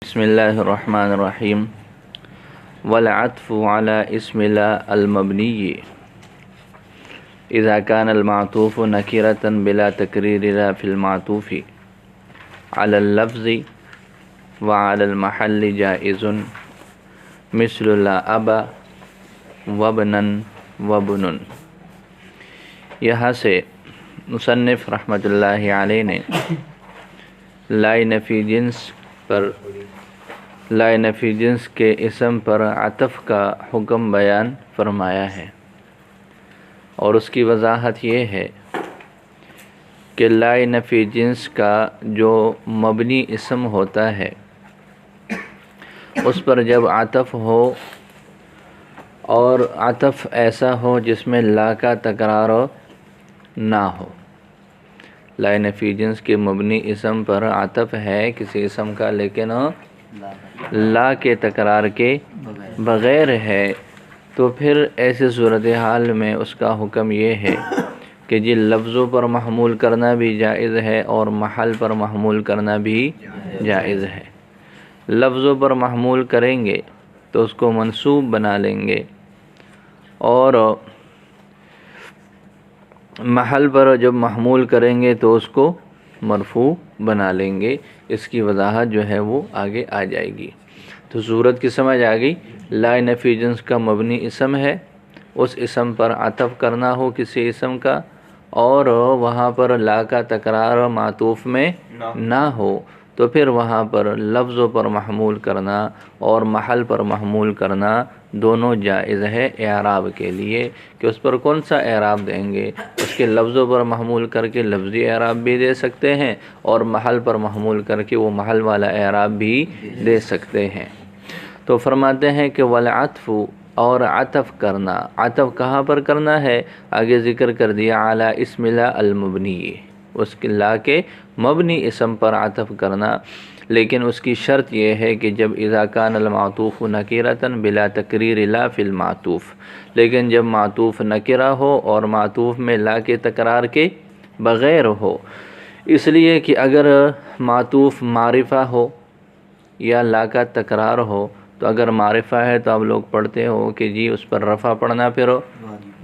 بسم الله الرحمن الرحيم. والعطف على اسم لا المبني إذا كان المعطوف نكرة بلا تكرير لا في المعطوف على اللفظ وعلى المحل جائز مثل لا أبا وابنا وابن. یہاں سے مصنف رحمۃ اللہ علیہ نے لائے نفی جنس کے اسم پر عطف کا حکم بیان فرمایا ہے، اور اس کی وضاحت یہ ہے کہ لائے نفی جنس کا جو مبنی اسم ہوتا ہے اس پر جب عطف ہو اور عطف ایسا ہو جس میں لا کا تکرار نہ ہو. لائے نفی جنس کے مبنی اسم پر عطف ہے کسی اسم کا لیکن لا کے تکرار کے بغیر ہے، تو پھر ایسے صورتحال میں اس کا حکم یہ ہے کہ جی لفظوں پر محمول کرنا بھی جائز ہے اور محل پر محمول کرنا بھی جائز ہے. لفظوں پر محمول کریں گے تو اس کو منصوب بنا لیں گے، اور محل پر جب محمول کریں گے تو اس کو مرفوع بنا لیں گے. اس کی وضاحت جو ہے وہ آگے آ جائے گی. تو صورت کی سمجھ آ گئی. لائے نفی جنس کا مبنی اسم ہے، اس اسم پر عطف کرنا ہو کسی اسم کا اور وہاں پر لا کا تکرار معطوف میں نہ ہو، تو پھر وہاں پر لفظوں پر محمول کرنا اور محل پر محمول کرنا دونوں جائز ہے اعراب کے لیے. کہ اس پر کون سا اعراب دیں گے؟ اس کے لفظوں پر محمول کر کے لفظی اعراب بھی دے سکتے ہیں اور محل پر محمول کر کے وہ محل والا اعراب بھی دے سکتے ہیں. تو فرماتے ہیں کہ والعطف، اور عطف کرنا. عطف کہاں پر کرنا ہے؟ آگے ذکر کر دیا اعلیٰ اسم لا المبنی، اس کے لا کے مبنی اسم پر عطف کرنا. لیکن اس کی شرط یہ ہے کہ جب اذا کان المعطوف نکرۃ بلا تکریر لا فی المعطوف، لیکن جب معطوف نکرہ ہو اور معطوف میں لا کے تکرار کے بغیر ہو. اس لیے کہ اگر معطوف معرفہ ہو یا لا کا تکرار ہو، تو اگر معرفہ ہے تو آپ لوگ پڑھتے ہو کہ جی اس پر رفع پڑھنا پھر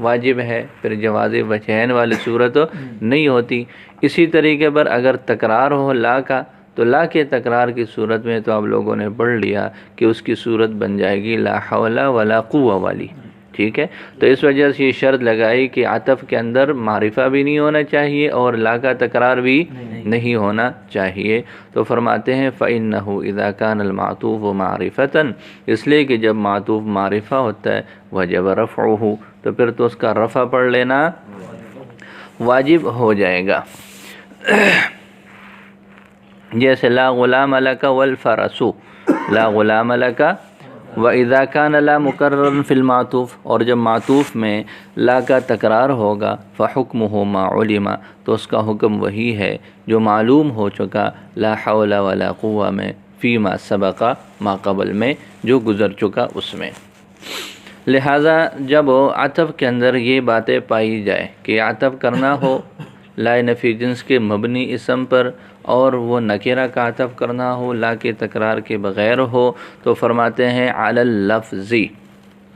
واجب ہے، پھر جواز وجہین والی صورت نہیں ہوتی. اسی طریقے پر اگر تکرار ہو لا کا، تو لا کے تکرار کی صورت میں تو آپ لوگوں نے پڑھ لیا کہ اس کی صورت بن جائے گی لا حول ولا قوہ والی. ٹھیک ہے، تو اس وجہ سے یہ شرط لگائی کہ عطف کے اندر معرفہ بھی نہیں ہونا چاہیے اور لا کا تکرار بھی نہیں ہونا چاہیے. تو فرماتے ہیں فَإِنَّهُ إِذَا كَانَ الْمَعْطُوفُ مَعْرِفَةً، اس لیے کہ جب معطوف معرفہ ہوتا ہے وَجَبَ رَفْعُهُ، تو پھر تو اس کا رفع پڑھ لینا واجب ہو جائے گا. جیسے لا غلام لک والفرس، لا غلام لک. وَإِذَا كَانَ لَا مُكَرَّرٌ فِي الْمَعْطُوفِ، اور جب معطوف میں لا کا تکرار ہوگا فَحُكْمُهُ مَا عُلِمَ، تو اس کا حکم وہی ہے جو معلوم ہو چکا لا حول ولا قوہ میں، فی ما سبق، ما قبل میں جو گزر چکا اس میں. لہٰذا جب عطف کے اندر یہ باتیں پائی جائے کہ عطف کرنا ہو لائے نفی جنس کے مبنی اسم پر اور وہ نکرہ کا عطف کرنا ہو لا کے تکرار کے بغیر ہو، تو فرماتے ہیں علی اللفظی.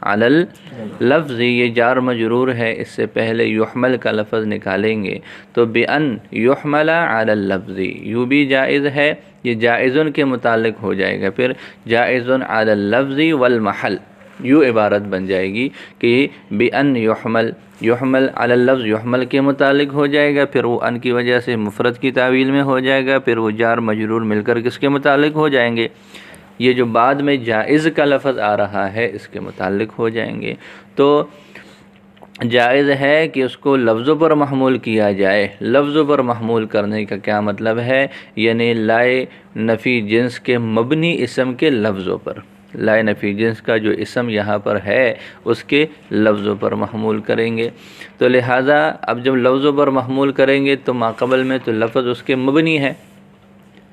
علی اللفظی یہ جار مجرور ہے، اس سے پہلے یحمل کا لفظ نکالیں گے تو بأن یحمل علی اللفظی، یوں بھی جائز ہے، یہ جائزن کے متعلق ہو جائے گا. پھر جائزن علی اللفظی والمحل، یوں عبارت بن جائے گی کہ بأن یحمل، یحمل علی اللفظ یحمل کے متعلق ہو جائے گا، پھر وہ ان کی وجہ سے مفرد کی تعویل میں ہو جائے گا، پھر وہ جار مجرور مل کر کس کے متعلق ہو جائیں گے؟ یہ جو بعد میں جائز کا لفظ آ رہا ہے اس کے متعلق ہو جائیں گے. تو جائز ہے کہ اس کو لفظوں پر محمول کیا جائے. لفظوں پر محمول کرنے کا کیا مطلب ہے؟ یعنی لائے نفی جنس کے مبنی اسم کے لفظوں پر. لائے نفی جنس کا جو اسم یہاں پر ہے اس کے لفظوں پر محمول کریں گے. تو لہٰذا اب جب لفظوں پر محمول کریں گے تو ما قبل میں تو لفظ اس کے مبنی ہے،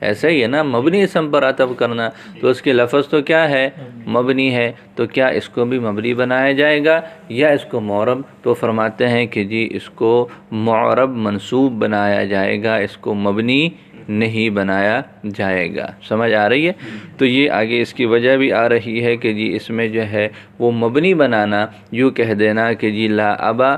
ایسا ہی ہے نا، مبنی اسم پر عطف کرنا، تو اس کے لفظ تو کیا ہے؟ مبنی ہے. تو کیا اس کو بھی مبنی بنایا جائے گا یا اس کو معرب؟ تو فرماتے ہیں کہ جی اس کو معرب منصوب بنایا جائے گا، اس کو مبنی نہیں بنایا جائے گا۔ سمجھ آ رہی ہے؟ تو یہ آگے اس کی وجہ بھی آ رہی ہے کہ جی اس میں جو ہے وہ مبنی بنانا، یوں کہہ دینا کہ جی لا ابا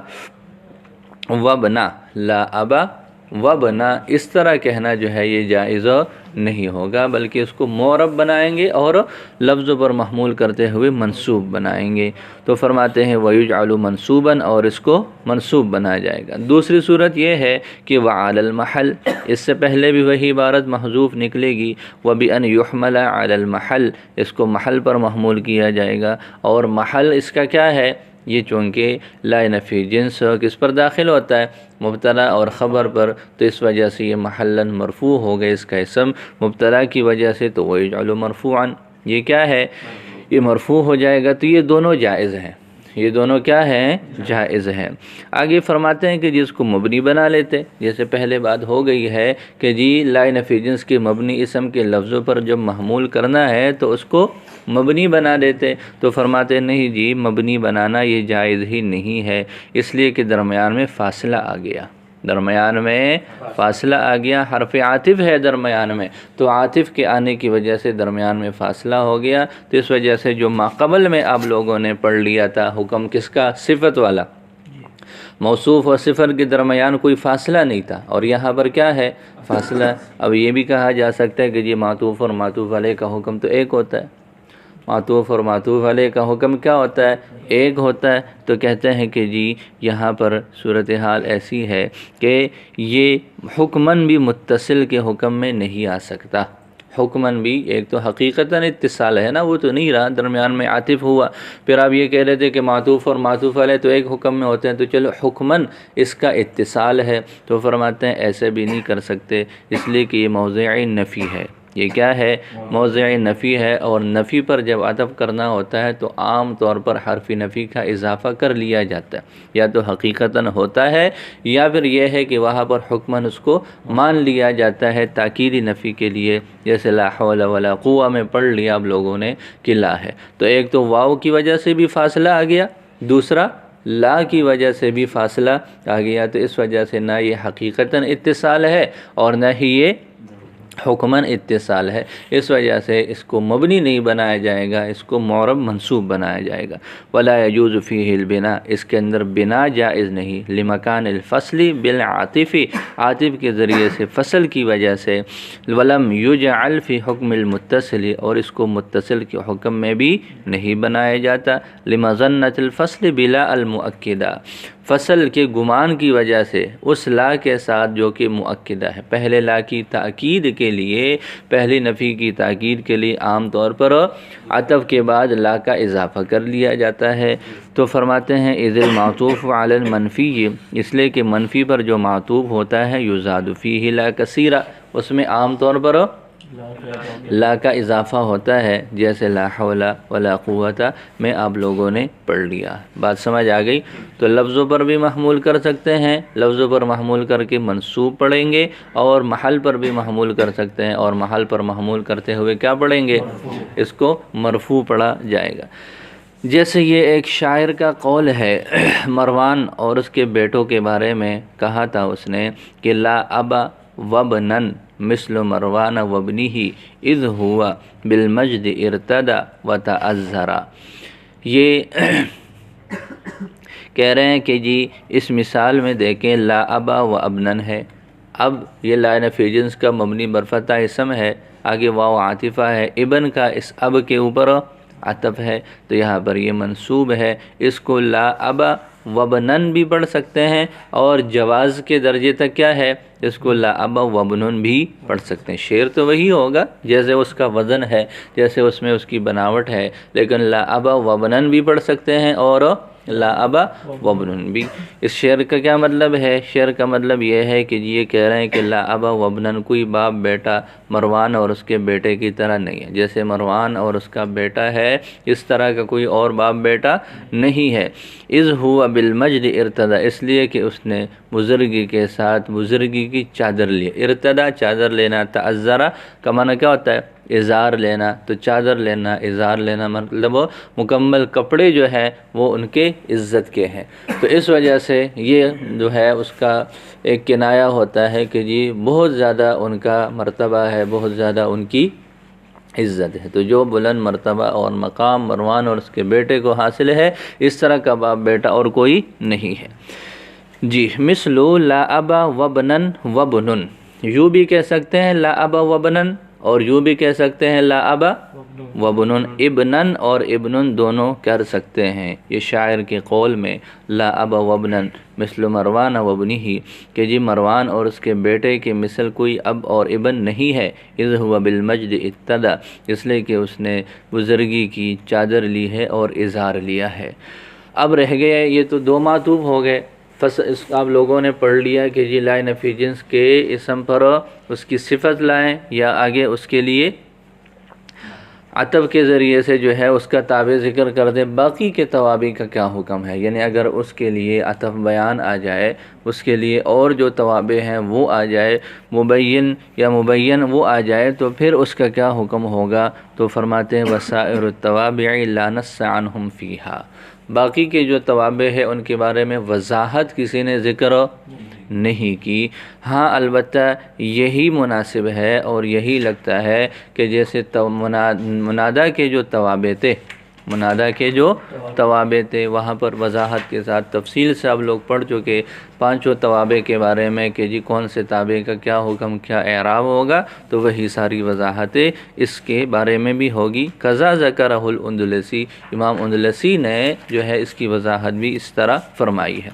وبنا، لا ابا وبنا، اس طرح کہنا جو ہے یہ جائز نہیں ہوگا، بلکہ اس کو معرب بنائیں گے اور لفظوں پر محمول کرتے ہوئے منصوب بنائیں گے۔ تو فرماتے ہیں وَيُجْعَلُ مَنصُوبًا، اور اس کو منصوب بنایا جائے گا۔ دوسری صورت یہ ہے کہ وَعَلَى الْمَحَلِ، اس سے پہلے بھی وہی عبارت محذوف نکلے گی، وَبِأَنْ يُحْمَلَ عَلَى الْمَحَلِ، اس کو محل پر محمول کیا جائے گا، اور محل اس کا کیا ہے؟ یہ چونکہ لا نفی جنس کس پر داخل ہوتا ہے؟ مبتدا اور خبر پر، تو اس وجہ سے یہ محلاً مرفوع ہو گئے، اس کا اسم مبتدا کی وجہ سے، تو وَيُجْعَلُ مَرْفُوعًا، یہ کیا ہے؟ یہ مرفوع ہو جائے گا۔ تو یہ دونوں جائز ہیں، یہ دونوں کیا ہیں؟ جائز ہیں۔ آگے فرماتے ہیں کہ جس کو مبنی بنا لیتے، جیسے پہلے بات ہو گئی ہے کہ جی لا نفی جنس کے مبنی اسم کے لفظوں پر جب محمول کرنا ہے تو اس کو مبنی بنا دیتے، تو فرماتے نہیں جی مبنی بنانا یہ جائز ہی نہیں ہے، اس لیے کہ درمیان میں فاصلہ آ گیا، درمیان میں فاصلہ آ گیا، حرف عاطف ہے درمیان میں، تو عاطف کے آنے کی وجہ سے درمیان میں فاصلہ ہو گیا، تو اس وجہ سے جو ماقبل میں آپ لوگوں نے پڑھ لیا تھا حکم کس کا؟ صفت والا، موصوف اور صفت کے درمیان کوئی فاصلہ نہیں تھا، اور یہاں پر کیا ہے؟ فاصلہ۔ اب یہ بھی کہا جا سکتا ہے کہ جی معطوف اور معطوف علیہ کا حکم تو ایک ہوتا ہے، معطوف اور معطوف علیہ کا حکم کیا ہوتا ہے؟ ایک ہوتا ہے، تو کہتے ہیں کہ جی یہاں پر صورتحال ایسی ہے کہ یہ حکماً بھی متصل کے حکم میں نہیں آ سکتا، حکماً بھی، ایک تو حقیقتاً اتصال ہے نا، وہ تو نہیں رہا، درمیان میں عاطف ہوا، پھر آپ یہ کہہ رہے تھے کہ معطوف اور معطوف علیہ تو ایک حکم میں ہوتے ہیں، تو چلو حکماً اس کا اتصال ہے، تو فرماتے ہیں ایسے بھی نہیں کر سکتے، اس لیے کہ یہ موضع نفی ہے، یہ کیا ہے؟ موضع نفی ہے، اور نفی پر جب عطف کرنا ہوتا ہے تو عام طور پر حرف نفی کا اضافہ کر لیا جاتا ہے، یا تو حقیقتاً ہوتا ہے، یا پھر یہ ہے کہ وہاں پر حکماً اس کو مان لیا جاتا ہے تاکیدی نفی کے لیے، جیسے لا حول ولا قوہ میں پڑھ لیا آپ لوگوں نے کہ لا ہے، تو ایک تو واو کی وجہ سے بھی فاصلہ آ گیا، دوسرا لا کی وجہ سے بھی فاصلہ آ گیا، تو اس وجہ سے نہ یہ حقیقتاً اتصال ہے اور نہ ہی یہ حکماً اتصال ہے، اس وجہ سے اس کو مبنی نہیں بنایا جائے گا، اس کو معرب منصوب بنایا جائے گا۔ ولا يجوز فيه البناء، اس کے اندر بنا جائز نہیں، لمکان الفصل بالعاطف، عاطف کے ذریعے سے فصل کی وجہ سے، ولم يجعل في حکم المتصل، اور اس کو متصل کے حکم میں بھی نہیں بنایا جاتا، لمظنة الفصل بلا المؤکدہ، فصل کے گمان کی وجہ سے اس لا کے ساتھ جو کہ مؤکدہ ہے، پہلے لا کی تاکید کے لیے، پہلی نفی کی تاکید کے لیے عام طور پر عطف کے بعد لا کا اضافہ کر لیا جاتا ہے، تو فرماتے ہیں اذ المعطوف علی المنفی، اس لیے کہ منفی پر جو معطوف ہوتا ہے یزاد فیہ لا کثیرہ، اس میں عام طور پر لا کا اضافہ ہوتا ہے، جیسے لا حول ولا قوت میں آپ لوگوں نے پڑھ لیا۔ بات سمجھ آ گئی؟ تو لفظوں پر بھی محمول کر سکتے ہیں، لفظوں پر محمول کر کے منصوب پڑھیں گے، اور محل پر بھی محمول کر سکتے ہیں، اور محل پر محمول کرتے ہوئے کیا پڑھیں گے؟ اس کو مرفوع پڑھا جائے گا۔ جیسے یہ ایک شاعر کا قول ہے، مروان اور اس کے بیٹوں کے بارے میں کہا تھا اس نے کہ لا ابا وبنن مثل مروان وابنہ اذ ہوا بالمجد ارتدى وتعذرا، یہ کہہ رہے ہیں کہ جی اس مثال میں دیکھیں لا ابا و ابنن ہے، اب یہ لا نفی جنس کا مبنی برفتہ اسم ہے، آگے واو عاطفہ ہے، ابن کا اس اب کے اوپر عطف ہے، تو یہاں پر یہ منصوب ہے، اس کو لا ابا وبنن بھی پڑھ سکتے ہیں، اور جواز کے درجے تک کیا ہے؟ اس کو لا ابا وبنن بھی پڑھ سکتے ہیں، شعر تو وہی ہوگا جیسے اس کا وزن ہے، جیسے اس میں اس کی بناوٹ ہے، لیکن لا ابا وبنن بھی پڑھ سکتے ہیں اور لا ابا وبنن بھی۔ اس شعر کا کیا مطلب ہے؟ شعر کا مطلب یہ ہے کہ یہ کہہ رہے ہیں کہ لا ابا وبنن، کوئی باپ بیٹا مروان اور اس کے بیٹے کی طرح نہیں ہے، جیسے مروان اور اس کا بیٹا ہے اس طرح کا کوئی اور باپ بیٹا نہیں ہے۔ اذ ہوا بالمجد ارتدى، اس لیے کہ اس نے بزرگی کے ساتھ بزرگی کی چادر لی، ارتدى چادر لینا، تعذرا کا معنی کیا ہوتا ہے؟ ازار لینا، تو چادر لینا، ازار لینا مطلب وہ مکمل کپڑے جو ہیں وہ ان کے عزت کے ہیں۔ تو اس وجہ سے یہ جو ہے اس کا ایک کنایہ ہوتا ہے کہ جی بہت زیادہ ان کا مرتبہ ہے، بہت زیادہ ان کی عزت ہے۔ تو جو بلند مرتبہ اور مقام مروان اور اس کے بیٹے کو حاصل ہے، اس طرح کا باپ بیٹا اور کوئی نہیں ہے۔ جی مثلو لا ابا وبنن وبنن، یوں بھی کہہ سکتے ہیں لا ابا وبنن، اور یوں بھی کہہ سکتے ہیں لا ابا وبنن، ابنن اور ابنن دونوں کر سکتے ہیں۔ یہ شاعر کے قول میں لا ابا وبنن مثل مروان وابنہ، کہ جی مروان اور اس کے بیٹے کے مثل کوئی اب اور ابن نہیں ہے، اذ هو بالمجد ابتدا، اس لیے کہ اس نے بزرگی کی چادر لی ہے اور اظہار لیا ہے۔ اب رہ گئے یہ تو دو معطوف ہو گئے، اس آپ لوگوں نے پڑھ لیا کہ جی لائے نفی جنس کے اسم پر اس کی صفت لائیں یا آگے اس کے لیے عطف کے ذریعے سے جو ہے اس کا تابع ذکر کر دے۔ باقی کے توابع کا کیا حکم ہے، یعنی اگر اس کے لیے عطف بیان آ جائے، اس کے لیے اور جو توابع ہیں وہ آ جائے، مبین یا مبین وہ آ جائے، تو پھر اس کا کیا حکم ہوگا؟ تو فرماتے ہیں وسائر التوابع لا نص عنہم فیہا، باقی کے جو توابع ہیں ان کے بارے میں وضاحت کسی نے ذکر نہیں کی۔ ہاں البتہ یہی مناسب ہے اور یہی لگتا ہے کہ جیسے منادہ کے جو توابع تھے، منادہ کے جو توابع تھے وہاں پر وضاحت کے ساتھ تفصیل سے اب لوگ پڑھ چکے پانچوں توابع کے بارے میں کہ جی کون سے تابع کا کیا حکم، کیا اعراب ہوگا، تو وہی ساری وضاحتیں اس کے بارے میں بھی ہوگی۔ قضا ذکرہ الاندلسی، امام اندلسی نے جو ہے اس کی وضاحت بھی اس طرح فرمائی ہے۔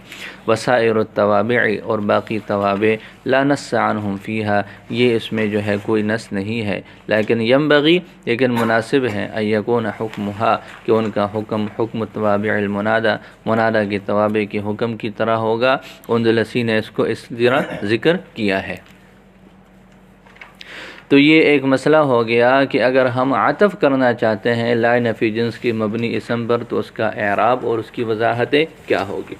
وسائر التوابع، اور باقی توابع لا نص عنہم فیہا، یہ اس میں جو ہے کوئی نص نہیں ہے، لیکن ینبغی، لیکن مناسب ہے ان یکون حکمہا، کہ ان کا حکم توابع المنادى، منادى کے توابع کے حکم کی طرح ہوگا۔ اندلسی نے اس کو اس طرح ذکر کیا ہے۔ تو یہ ایک مسئلہ ہو گیا کہ اگر ہم عطف کرنا چاہتے ہیں لائے نفی جنس کی مبنی اسم پر تو اس کا اعراب اور اس کی وضاحتیں کیا ہوگی۔